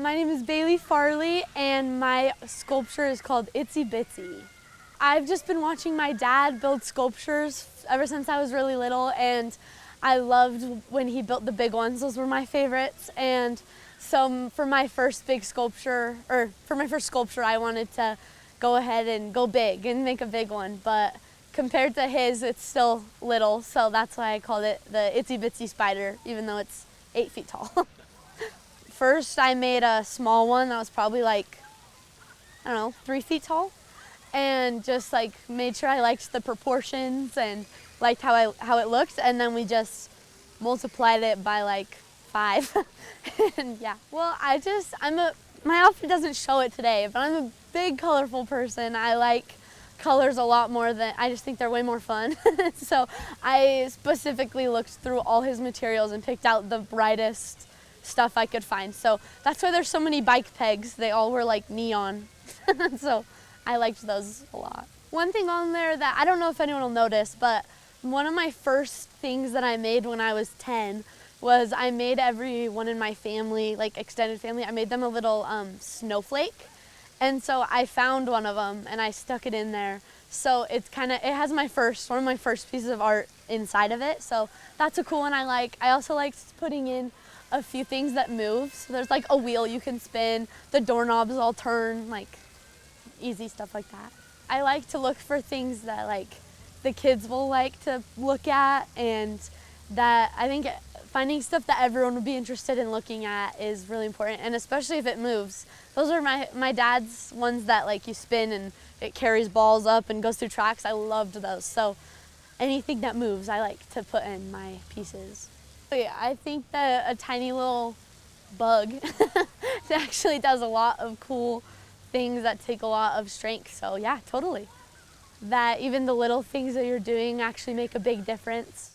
My name is Bailie Farley, and my sculpture is called Itsy Bitsy. I've just been watching my dad build sculptures ever since I was really little, and I loved when he built the big ones. Those were my favorites. And so for my first sculpture, I wanted to go ahead and go big and make a big one. But compared to his, it's still little, so that's why I called it the Itsy Bitsy Spider, even though it's 8 feet tall. First, I made a small one that was probably like, 3 feet tall, and just made sure I liked the proportions and liked how it looked, and then we just multiplied it by 5. And yeah, well, my outfit doesn't show it today, but I'm a big colorful person. I like colors a lot more I just think they're way more fun. So I specifically looked through all his materials and picked out the brightest stuff I could find. So that's why there's so many bike pegs. They all were neon. So I liked those a lot. One thing on there that I don't know if anyone will notice, but one of my first things that I made when I was 10 was I made everyone in my family, extended family, I made them a little snowflake. And so I found one of them and I stuck it in there. So it has one of my first pieces of art inside of it. So that's a cool one I like. I also liked putting in a few things that move. So there's a wheel you can spin, the doorknobs all turn, easy stuff like that. I like to look for things that the kids will like to look at, and that I think finding stuff that everyone would be interested in looking at is really important, and especially if it moves. Those are my dad's ones that you spin and it carries balls up and goes through tracks. I loved those. So anything that moves I like to put in my pieces. Yeah, I think that a tiny little bug actually does a lot of cool things that take a lot of strength. So yeah, totally. That even the little things that you're doing actually make a big difference.